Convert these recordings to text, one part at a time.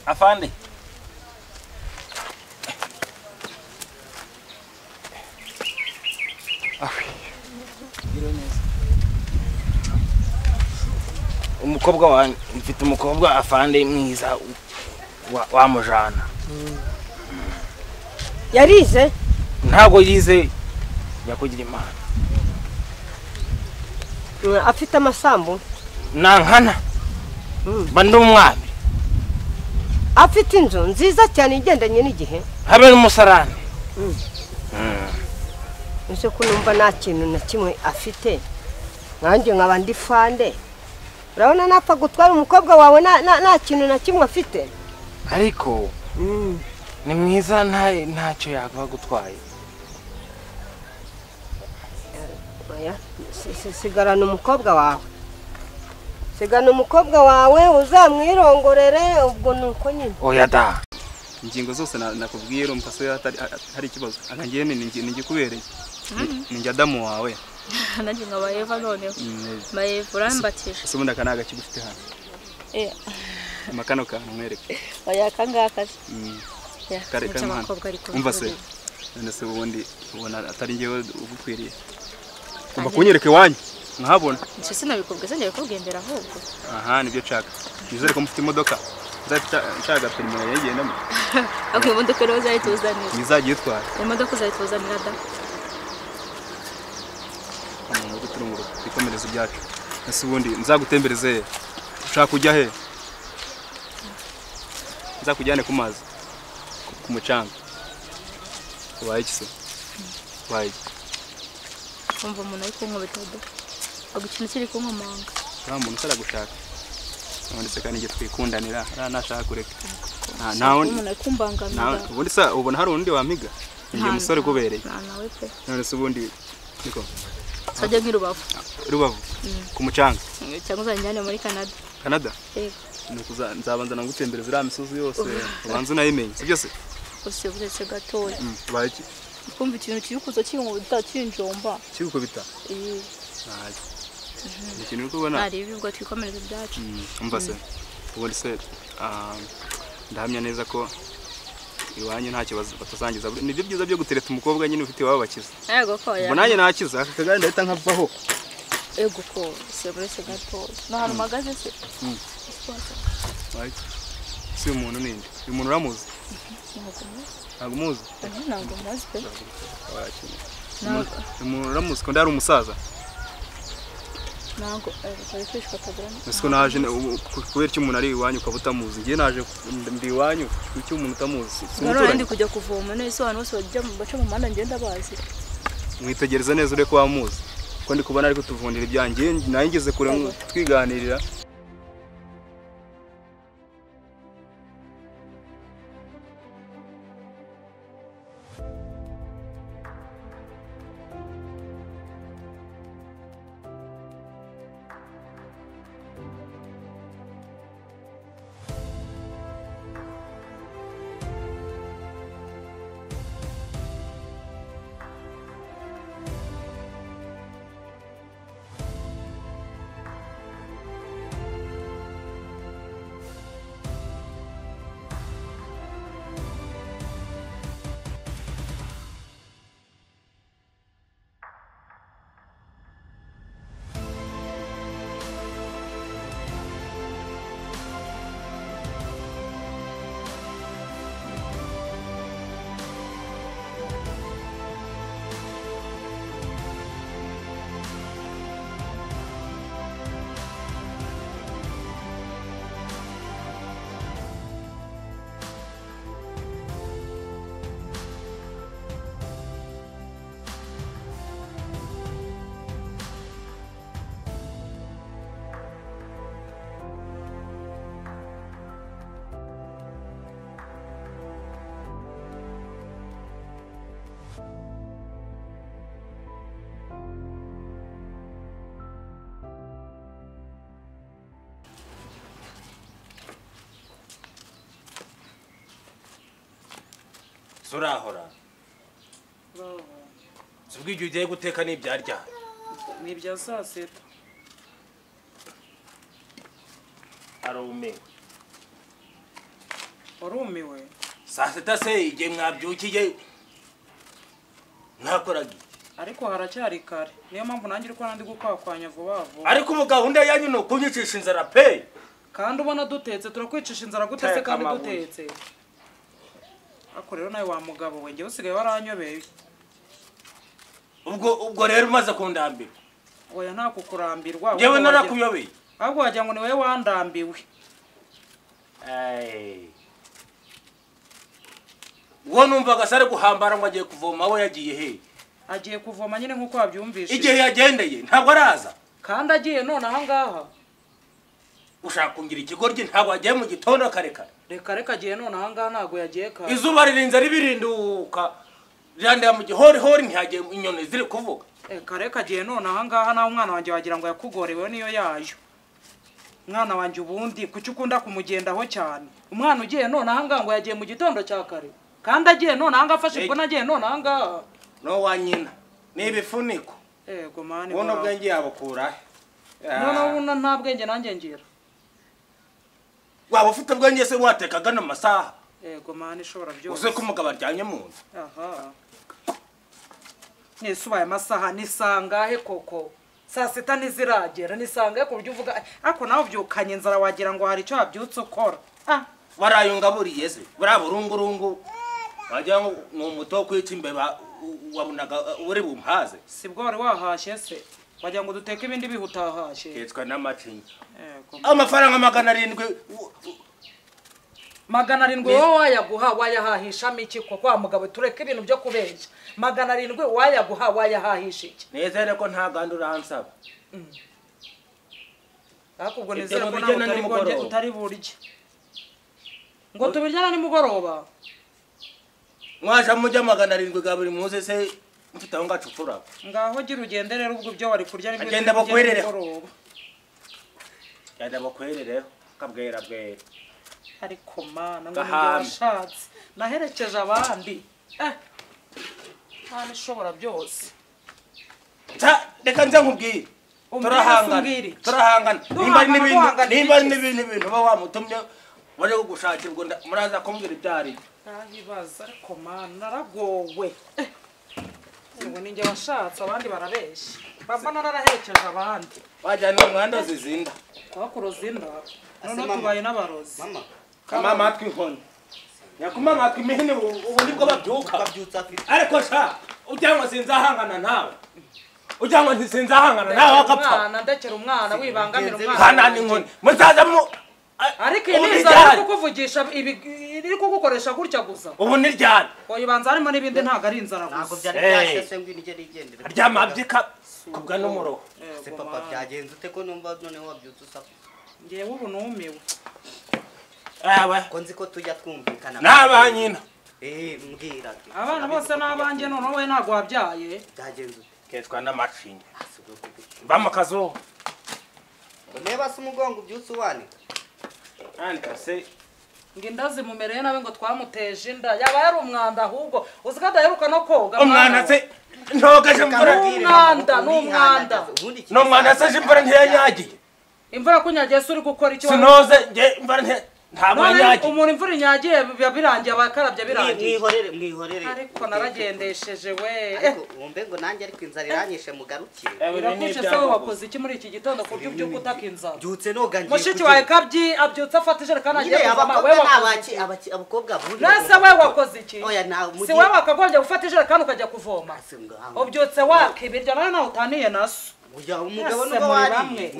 Afande. Umukobwa wanjye mfite umukobwa afande mwiza wa mujana. Yarize? Ntago yize yakugira Imana. Afite amasambu? Nankana. Bandi umwami. Afite inzu nziza cyane igendanye n'igihe. Habe n'umusarane. Nse kunumva nta kintu na kimwe afite. Nanjye nkaba ndi fande. Urabona napfa gutwara umukobwa wawe nta kintu na kimwe afite. Ariko ni mwiza ntacyo yakwa gutwaye. Oya, sigarana umukobwa wawe. Sigana umukobwa wawe uzamwirongorere ubwo nuko nyine. Oya da. Ingingo zose nakubwiye ro mpaso hari ikibazo. Akangiye ni kubereye. Ni Adamu wawe. Nanjye ngabayeva none. Bayeva urambatije. Ese ubundi akanaga kigufite hano. Amakano ka mwereke. Oya kangaka. Kare kama. Umva se. None se ubundi ubona atari ngewe ubukwiriye. Umva kunyereke wanyu. Nkahabona. Nse sinabikubwe se ndikugendera ahubwo. Aha nibyo nshaka. Nizere ko mufite imodoka. Nshaka perime yagendamo. Okay, imodoka rero zayituzanira. Nizagiye twara. Imodoka zayituzanira da. Umuntu uturunguru bikomereza byacu. Ese ubundi nzagutembereze. Ushaka kujya he? Nzakujyane ku mazi. Ku mucanga. Waye iki se? Waye. Umva umuntu ari kunkubita do. Agukintu kiri kunkomanga. Nta muntu utaragushaka. Nanditse kandi ngiye twikundanira nashaka kureka. Nta umuntu ari kumbangamira. Ubundi sa ubona hari undi wampiga. Ngiye musore kubereye. Nawe pe. None se ubundi niko. Sajya ngirubavu. Rubavu. Ku mucanga. Cyangwa uzanjyane muri Canada. Canada? Yego. Nukuza nzabanza nangutembereza ira misozi yose. Ubanza nayimenye. Sibyo se? Ose buretse gatoya. Baki. Kumva ikintu cyukuzo kiri mu bitacinjomba. Cyuko bita. Naje. Ikintu kubona. Ari ibibwo twikomereza byacu. Umva se. Ubundi se ndahamya neza ko iwanyu nta kibazo batazangiza. Nibyo byiza byo gutereta umukobwa nyine ufite wabo bakiza. Yego ko ya. Ubwo nanjye nakiza akagari ndahita nkavaho. Yego ko se buretse gatoya. No hano magaze se. Baki. Si umuntu ninde? Uyu muntu uramuzi? Ntabwo muzi. Ntabwo muzi pe. Umuntu uramuzi ko ndari umusaza. Ntabwo ari kwishwa tagrana. Nsko naje kubera icyo umuntu ari iwanyu ukabutamuzi. Ngiye naje ndi iwanyu icyo umuntu utamuzi. None ndi kujya kuvoma nese abantu bose bajya baca mu manda ngenda bazi. Mwitegereza neza ure ko wamuzi. Ko ndi kubona ari kutuvundira ibyanjye nangeze kure twiganirira. Surahora. Subwije ugiye guteka n'ibyarya. Nibya saa sita. Arume. warumiwe saa sita se igihe mwabyukiye ntakoraga ariko haracyari kare niyo mpamvu nanjye uri ko nandi gukwakwanya vuba vuba ariko ubu gahunda yanyu ni ukunyicisha inzara pe kandi ubona dutetse turakwicisha inzara gutese kandi dutetse ako rero nawe wa mugabo we njyewe usigaye waranyobeye ubwo rero umaze kundambira oya nta kukurambirwa njyewe narakuyobeye ahubwo wagira ngo ni wowe wandambiwe uwo numvaga sare guhambara ngo agiye kuvoma we yagiye he agiye kuvoma nyine nk'uko wabyumvise igihe yagendeye ntabwo araza kandi agiye none aha ngaha ushaka kungira ikigoryi ntabwo agiye mu gitondo karekare reka agiye none aha ngaha ntabwo yagiye kare izuba ririnze ribirinduka ryandira mu gihorihori ntihagiye inyoni ziri kuvuga reka agiye none aha ngaha nawe umwana wanjye wagira ngo yakugorewe niyo yayo umwana wanjye ubundi kuki ukunda kumugendaho cyane umwana ugiye none aha ngaha ngo yagiye mu gitondo cya kare kandi agiye none aha ngaha afashe imbona agiye none aha ngaha no wa nyina ni ibifuniko yego mani buno bwenge yabukura none nta bwenge nanjye ngira waba ufite ubwenge se watekaga n'amasaha yego mani ishobora byose uze ko umugabo aryanye mu nzu aha nisubaye amasaha nisangahe koko saa sita ntiziragera nisangahe ku buryo uvuga ariko nawe ubyukanye inzara wagira ngo hari icyo wabyutse ukora waraye ungaburiye se buriya burungurungu wagira ngo ni umuto wo kwica imbeba wabonaga uri bumpaze sibwo wari wahashye se wagira ngo duteke ibindi bihe utahashye ketswa n'amacinya amafaranga 700 700 wowe wayaguha wayahahishamo iki koko wa mugabo tureke ibintu byo kubeshya 700 wayaguha wayahahisha iki nezere ko nta gandi uransaba akubwo nezere ko nawe utari burye ngo tubiryana nimugoroba mwaje mujya 700 ga buri munsi se mfite aho ngacukura ngaho gira ugende rero ubwo byo wari kurya nibyo agenda bakwerere yada bakwerere kabwera bwera ariko mana ngo ndashatse naherekeje abandi hano ishobora byose reka nze nkubwire turahangana nimba n'ibintu uba wamutumye wari gushakirwa muraza kumbwira ibyari ntabibaza ariko mana naragowe ngo ninjye washatse abandi barabeshya baba naraherekeje abandi wajyana umwanda zizinda twakuroza inda none tubaye n'abarozi kama amatwi inkoni nyakuma amatwi imihini ubundi bwo babyuka ariko sha ujya ngo sinzahangana nawe ujya ngo ntisinzahangana nawe agapfa ndekera umwana wibangamira umwana kana n'inkoni muzaza mu ariko niza kukuvugisha iri kugukoresha gutya gusa ubu ni ryane oyibanza harimo n'ibindi ntago ari inzara gusa ntabwo byari byashese ngo inige rigendera ryamabyika kubwa n'umuroho se papa byagenze ute ko numva none wabyutse usapa ngiye ubu numiwe ko nzi ko tujya twumvikana n'abanyina mbwira abana bose n'abanjye none wowe ntago wabyaye byagenze ute ketswa n'amacinya bama kazo neba se umugongo ubyutse uwanika andika se ngo indazi mumereye nawe ngo twamuteje inda yaba yari umwanda ahubwo uziko adaheruka no koga umwana se ntogaje mvura n'umwanda se imvura ntiyanyagiye imvura kunyagiye se uri gukora icyo sinoze nge imvura ntabwo yanyagiye umuntu imvura inyagiye biba birangiye abakarabye birangiye mwihorere ariko naragendesheje we ariko wumve ngo nanjye ariko inzara iranyishe mugarukire birakwishe se wowe wakoze iki muri iki gitondo ku buryo ubyuka utaka inzara byutse noga ngiye mushiki wawe kabyi abyutse afata ijerekani agiye kuvoma we abakobwa nase we wakoze iki si we wakagombye gufata ijerekani ukajya kuvoma ubyutse wakibirya nawe nawe utaniye naso umugabo nuba wariye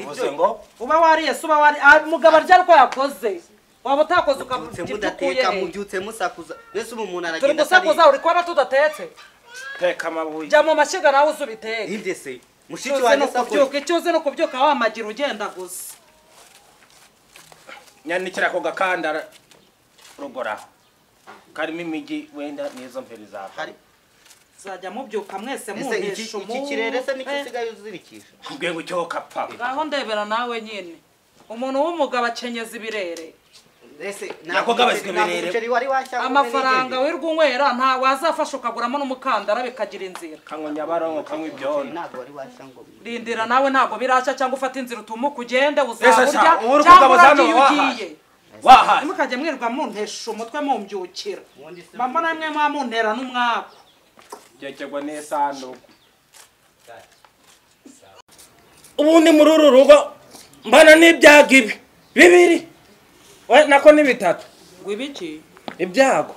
uba wariye se uba wariye umugabo arya ariko yakoze waba utakoze ukabyuka mubyutse musakuza mbese ubu umuntu turi aragenda gusakuza uri kubona tudatetse teka amabuye jya mu mashyiga nawe uzi ubiteke ibyo se mushiki wanjye sakuza icyo uzi no kubyuka wamagira ugenda gusa nyanikira ako gakandara rugoraho karimo imigi wenda n'izo mperi zawe zajya mubyuka mwese muhesha iki kirere se nicyo usigaye uzirikisha ubwe ngo icyo kapfa ngaho ndebera nawe nyine umuntu w'umugabo akenyeza ibirere amafaranga wirwa unywera nta wazafasha ukaguramo n'umukandara bikagira inzira kanywa nyabarongo kanywa ibyondo rindira nawe ntabwo birashya cyangwa ufata inzira utumuka ugende uzaburya cyangwa urabye iyo ugiye wahaye mukajya mwirwa muntesha umutwe mumbyukira mama namwe mwamuntera n'umwaku cyekegwa n'esano ubundi muri uru rugo mbana n'ibyago ibi bibiri we nako ni bitatu ngo ibiki ibyago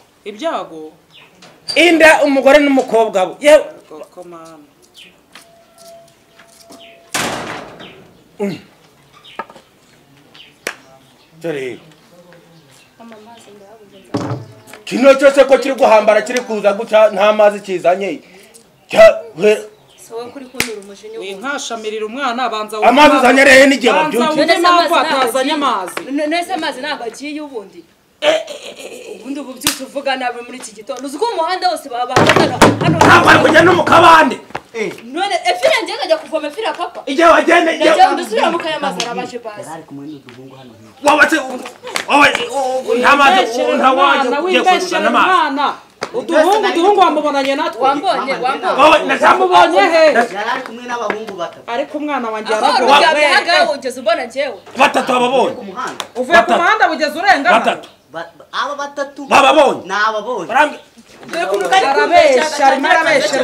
inda umugore n'umukobwa we yewe koko mama dore kino cyose ko kiri guhambara kiri kuza guca nta mazi kizanye sowe kuri kunura umujinya winkashamirira umwana banza amazi uzanyereye n'igihe babyukiye impamvu atazanye amazi nese amazi ntabwo agiye ubundi ubundi ubu byose uvuga nabi muri iki gitondo uzi ko umuhanda wose babahagana hano ntabwo ari kujya no mu kabande none efire njye nkajya kuvoma efire papa igihe wagenda njya ndusubira mu kayamazi arabaje basi wabatse wowe nta mazi nta waje ugiye kuzana amazi uduhungu wamubonanye natwe wambonye wowe namubonye he yarari kumwe n'abahungu batatu ariko umwana wanjye yarabyaga ugeze ubona njyewe batatu bababonye uvuye ku muhanda bugeze urengana batatu aba batatu bababonye nababonye arabesha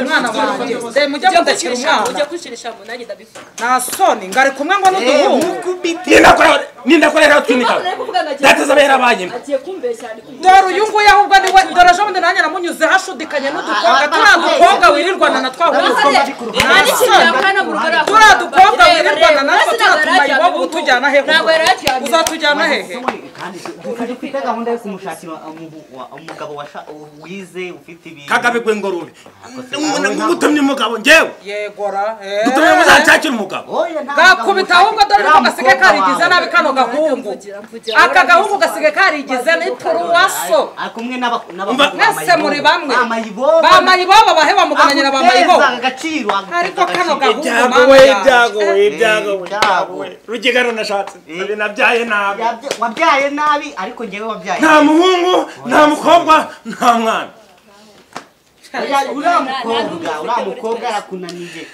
umwana wanjye mujya mudakira umwana ujya kwishirisha mu nanjye ndabivuga nta soni ngari kumwe ngo n'uduhungu nindakorera tunika dataza bera banyima agiye kumbeshya dore uyu nguyu ahubwo ni we dore ejo bundi nanjye namunyuze hashudikanye n'udukobwa turiya dukobwa wirirwana na twahungu turiya dukobwa wirirwana natwo turatuma iwabo utujyana hehe uzatujyana hehe dufite gahunda yo kumushakira umugabo wize ufite ibintu kagabe gwengorube ngutumye umugabo ngewe yegora gutumye muzanshakira umugabo gakubita ahubwo dore ko gasige karigize nabi kano gahungu aka gahungu gasige karigize n'ituruwaso kumwe n'abahungu mwese muri bamwe bamayibobo bahe bamugana nyina bamayibobo ariko kano gahungu ibyago rugigano nashatse nabyaye nabi wabyaye nabi ariko ngewe wabyaye nta muhungu nta mukobwa nta mwana uriya mukobwa yakunaniye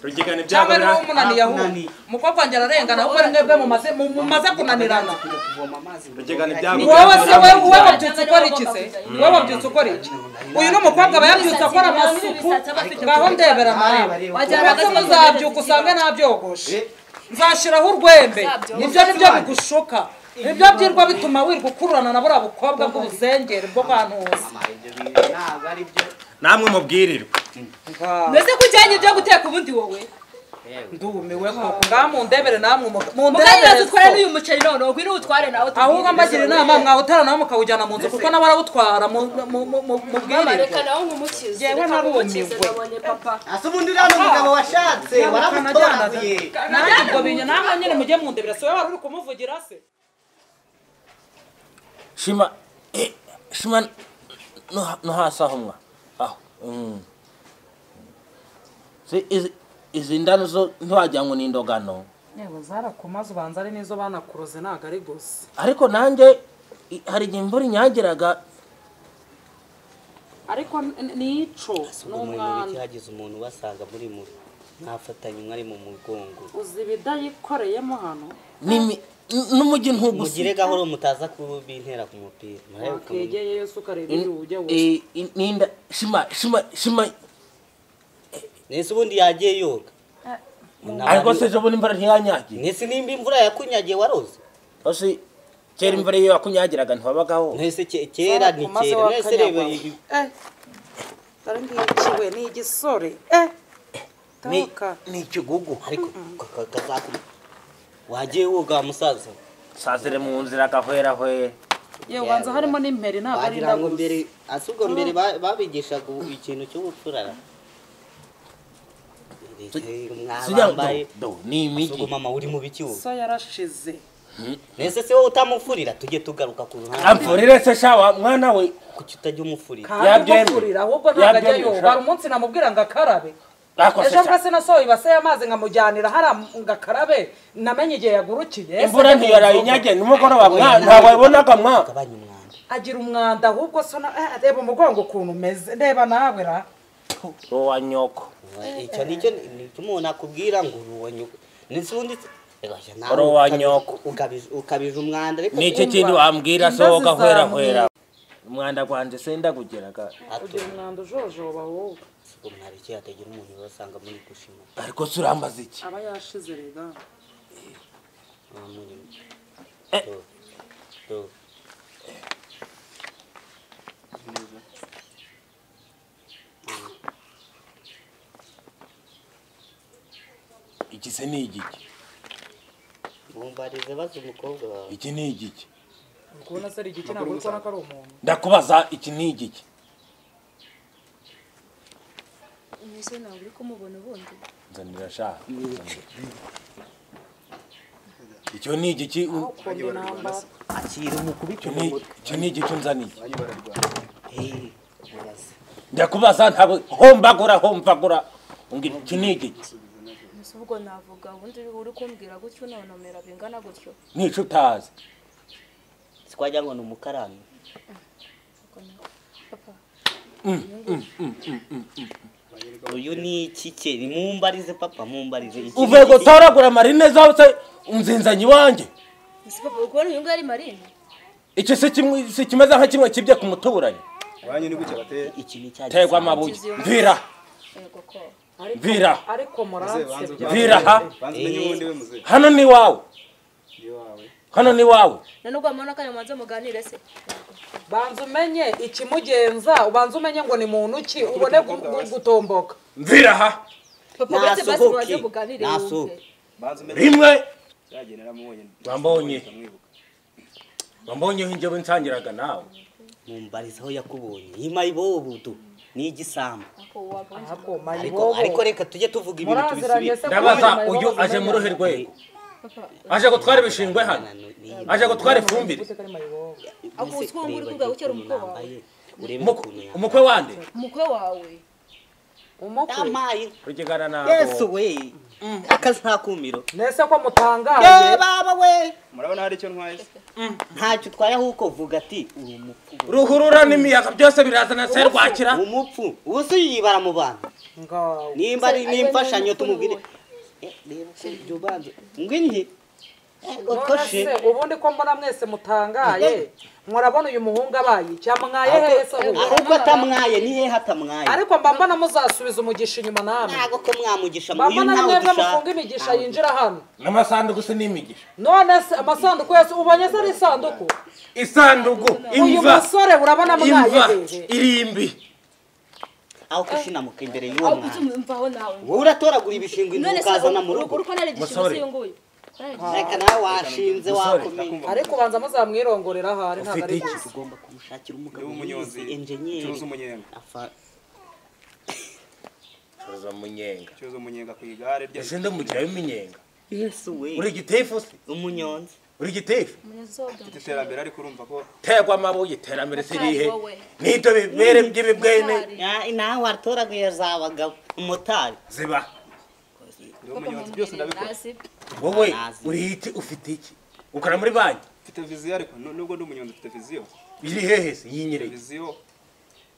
rugigana ibyago cyangwa umunaniye ahubwo umukobwa wanjye ararengana ahubwo ari mwebwe mumaze kunanirana rugigana ibyago wowe se wowe wabyutse ukora iki se wowe wabyutse ukora iki uyu ni umukobwa aba yabyutse akora amasuku ngaho ndebera mareba muzabyuka usange ntabyogoshe nzashyiraho urwembe nibyo bigushuka ibyo byirwa bituma wirwa ukururana na buriya bukobwa bw'ubusengeri bwo bantu hose namwe mubwirirwa mbese ko ujyanye ibyo guteka ubundi wowe ndumiwe koko ngamundebere namwe mundebere utware n'uyu muceri none ugwire utware nawe ahubwo mbagira inama mwawutara nawe mukawujyana mu nzu kuko nawe arawutwara mubwirirwa reka nawe nkumukize yewe narumiwe ase ubundi uriya n'umugabo washatse waramutoraguye nanjye ubwo binya namwe nyine mujye mundebera si wowe wari uri kumuvugira se shima no hasi aho mwa aho izi ndano zo ntiwajyanwe n'indogano yewe zarakumaze ubanza ari nizo banakuroze ntabwo ari gusa ariko nanjye hari igihe imvura inyagiraga ariko nico n'umwana hagize umuntu basanga muri mu ntafatanye umwe ari mu mugongo uzi ibidayikoreyemo hano n'umujyi ntugusi mugire gahoro mutaza kubintera ku mupira wakegeye Yesu ukareba ibyo ujya wose ninda shima nese ubundi yagiye yoga ariko se ejo bundi imvura ntiyanyagiye nese nimba imvura yakunyagiye waroze ose kera imvura iyo yakunyagiraga ntiwabagaho nese kera ni kera nese rebe dore ngiciwe ni igisore ni ikigugu ariko kazakuri wagiye woga musaza sazire mu nzira gahwera yewe banza harimo n'imperi ntabwo ari ndago mbere asubwo mbere babigishaga ikintu cyo gupfurara mwabambaye ni imigi mama uri mu biki so yarashize nese se wowe utamufurira tujye tugaruka ku ruhande amfurire se shawa mwana we kuki utajya umufurira yabyemurira ahubwo ntabwo ajya yoga hari umunsi namubwira ngo akarabe ejo mbese nasohoye ibase y'amazi nkamujyanira hari ngakarabe namenye igihe yagurukiye imvura ntiyarayinyage nimugoroba ntabwo wabonaga mwa agira umwanda ahubwo so reba umugongo ukuntu umeze ndeba nawe ra ruwa nyoko icyo nicyo umuntu akubwira ngo ruwa nyoko nese ubundi oro wa nyoko ukabije umwanda ariko niki kindi wambwira sohoka hwera umwanda kwanje senda kugera ka ugira umwanda ujojoba wowe umwari cyo yategera umuntu wasanga muri kushima ariko surambaza iki aba yashize rega iki se ni igiki bumbarize bazi umukobwa wawe iki ni igiki ukubona se ari igiki ntabwo uri kubona ko ari umuntu ndakubaza iki ni igiki Ese ntabwo uri kumubona ubundi nzanira sha icyo ni igiki akira umukubita icyo ni igiki unzaniye ndakubaza ntabwo hombagura ungira iki ni igiki ubwo navuga ubundi uri kumbwira gutyo nonomera bingana gutyo nico utazi twajya ngo numukarani papa uyu ni ikike nimumbarize papa mumbarize iki uve gutoragura marine zawe se unzinzanyi wanje ese papa ukubona uyu ngari marine iki se kimeze nka kimwe kibye ku muturanyi wanyu ni gucya bateye iki ni cya tegwa amabuye mvira yego ko mvira ariko muranse mvira ha banze ubundi we muze hano ni wawe wawe hano ni wawe nanubwo amana kanya manze muganire se banza umenye ikimugenza ubanza umenye ngo ni muntu ki ubone gutomboka mvira ha papa base base baje muganire rimwe yagenera mubonye wambonye hinjewe nsangiraga nawe mumbarize aho yakubonye yimayibo ubudu ni igisamba ako mayibobo ariko reka tujye tuvuga ibintu tubisubiye ndabaza uyu aje mu ruhe rwego aje gutwara ibishingwe hano aje gutwara ifumbire ako utwongo uri kuvuga ukera umukwe wawe umukwe wande umukwe wawe amayi urigana nabo Yesu we akazakumiro nese ko mutangaje baba we murabona hari icyo ntwaye ntacyo twaye huko vuga ati uri umupfu ruhurura n'imiyaga byose birazana se rwakira umupfu ubuso yibara mu bantu ngaho nimba ari nimfashanyo tumubwire reba ko ibyo banze ngwinye ukoshe ubundi ko mbona mwese mutangaye murabona uyu muhungu abaye cyamwaye hese ahubwo atamwaye ni hehe atamwaye ariko mbambona muzasubiza umugisha inyuma namwe ntago ko mwamugisha mu mbambona ntawe mwebwe dushaka mufunga imigisha yinjira hano n'amasanduku se n'imigisha none se amasanduku yose ubonye se ari isanduku isanduku uyu imva musore urabona mwaye hehe irimbi aho kushinamuka imbere y'uwo aho mwana kutumvaho nawe wowe uratoragura ibishingwe ukazana mu rugo uruko nari gishimo se yunguye reka nawe washinze wakomeye ariko banza muzamwirongorera ahari ntabwo ari Ufite gusa ugomba kumushakira umugabo w'umunyonzi engineer cyuza umunyenga cuza munyenga cyuza umunyenga ku igare rye ese ndumugira w'iminyenga Yesu we uri gitefu se umunyonzi uri gitefu ufite iterambere ariko urumva ko tegwa amabuye iterambere sirihe nibyo bibere by'ibibwene nawe watoraguye zabagabo umutari ziba uri umunyonzi byose ndabikora wowe uri iki ufite iki ukora muri banki mfite viziyo ariko nubwo ndi umunyonzi mfite viziyo iri hehe se yinyereye viziyo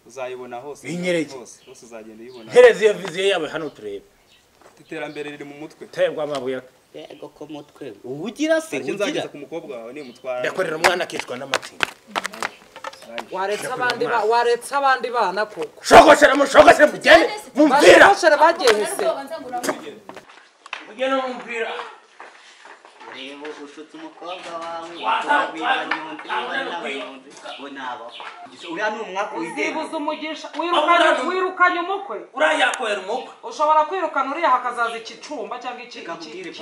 uzayibona hose Binyereye. hose uzagenda uyibona hereza iyo viziyo yawe hano turebe iterambere riri mu mutwe tegwa amabuye yego ko mutwe ubugira se icyo ugira nzageza ku mukobwa wawe nimutwara ndakorera umwana akicwa n'amatinda waretse abandi bana koko shogoshera mushogoshere mugende mumvira bashobora bagehese mugende mumvira reba ushutse umukobwa wawe uriya ni umwaka wigenga uzibuza umugisha wirukanye umukwe urayakwera umukwe ushobora kwirukana uriya hakazaza ikicumba cyangwa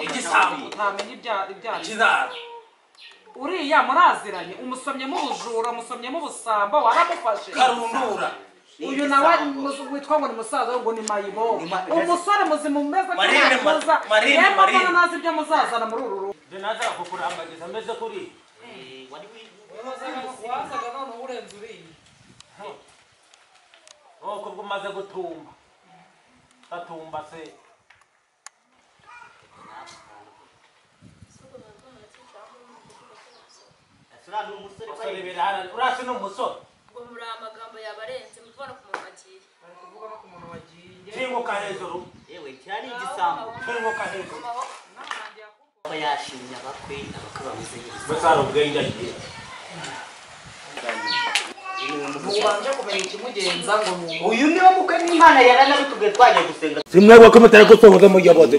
igisambu ntamenya ibyari kizara uriya muraziranye umusomyemo ubujura umusomyemo ubusambo waramufashe karundura uyu nawe witwa ngo ni musaza ngo ni mayibo umusore muzima umeze Marine nazi ibyo muzazana muri uru rugo naza kukurambagiza ameze kuri wazaga none urenze uriya nuko ubwo umaze gutumba atumba se urasi ni umusore ngo muri amagambo yabarenze muvana ku muntu wagiye ari kuvuga no ku muntu wagiye tinguka hejuru yewe cyari igisambo tinguka hejuru yashimye abakwe abakwe bameze neza basara ubwenge agiye ntubanje kumenya ikimugenza ngo uyu niwe mukwe n'Imana yaranabitubwiye twagiye gusenga simwebwe ko mutari gusohoza mu yoboze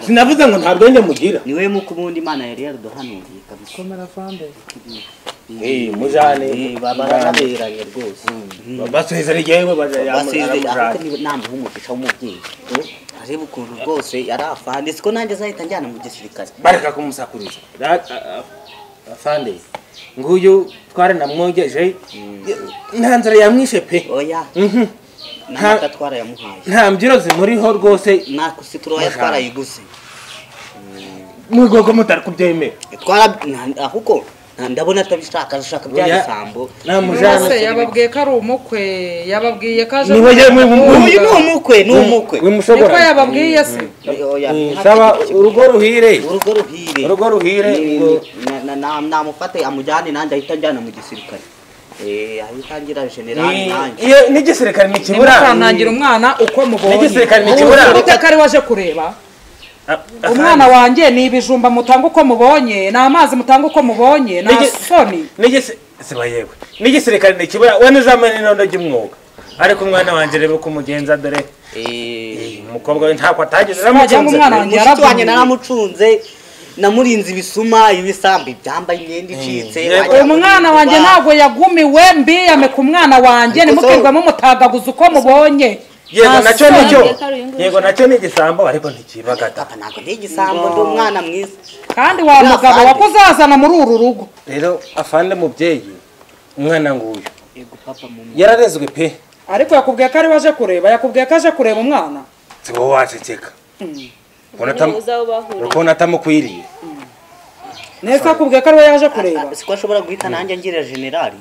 sinavuze ngo nta bwenge mugira niwe mukwe ubundi Imana yari yaraduhanuriye kabisa komera fande mujane baranaberanye rwose basezera igihe basezeye ariko namuha umugisha w'umubyeyi areba ukuntu rwose yari afande siko nanjye azahita njyana mu gisirikare bareka kumusakuriza afande nguyu tware namwogeje nta nzara yamwishe pe oya nta twara yamuhaye nta mbyiro zimuriho rwose nakusituro yatwarayiguze mwigogo mutari kubyemera twara ahubwo ndabona atabishaka ashaka byagisambo namujane yababwiye ko ari umukwe yababwiye ko aje niwe yemwe uyu ni umukwe ni umukwe wimushobora niko yababwiye se saba urugo ruhire urugo ruhire namufate amujyane nanjye ahita njyana mu gisirikare ahitangira generali nanjye iyo n'igisirikare nikibura mukantangira umwana uko mubonye n'igisirikare nikibura utekari waje kureba umwana wanjye ni ibijumba mutanga uko mubonye ni amazi mutanga uko mubonye na soni siba yewe n'igisirikare nikibura we nuzamane n'inondo ry'umwuga ariko umwana wanjye rebe ko umugenza dore umukobwa we ntako atageze umushitsi naramucunze namurinze ibisuma ibisambi byambaye imyenda icitse umwana wanjye ntabwo yagumiwe mbiyame ku mwana wanjye nimukirwamo mutagaguza uko mubonye yego nacyo ni igisambo ariko ntikibagata ntabwo ndi igisambo ndi umwana mwiza kandi wa mugabo wakuzazana muri uru rugo rero afande mubyeyi umwana nguyu yararezwe pe ariko yakubwiye ko ari waje kureba yakubwiye ko aje kureba umwana si wowe waceceka urabona atamukwiriye neza akubwiye ko ari we yaje kureba siko ashobora guhita nanjye ngira generali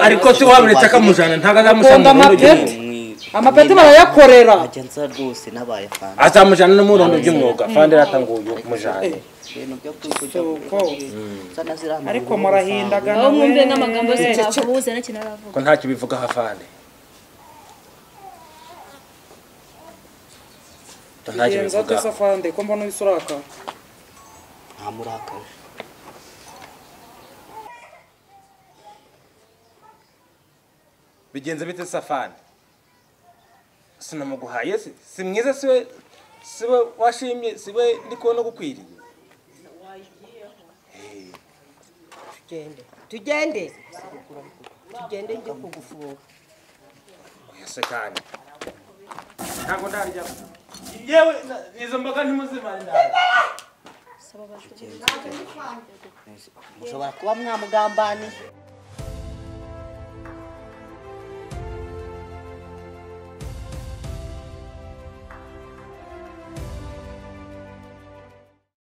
ariko si wabonetse akamujana ntabwo azamusanga mu rugo amapeti barayakorera agenza rwose nabaye fande azamujana no mu rundo ry'umwuga fande ratanguye mujane ariko murahindaga aho mwumve n'amagambo yose nakubuze n'ikinaravuga ko ntacyo bivuga hafande ntacyo bivuga fande ko mbona usuraka nta murakaje bigenze bite safani sinamuguhaye si mwiza siwe washimye siwe ndi kubona gukwiriye tugende njye kugufunga yose kandi ntabwo ndarya yewe izo mboga ntimuzimane ndaje mushobora kuba mwamugambaniye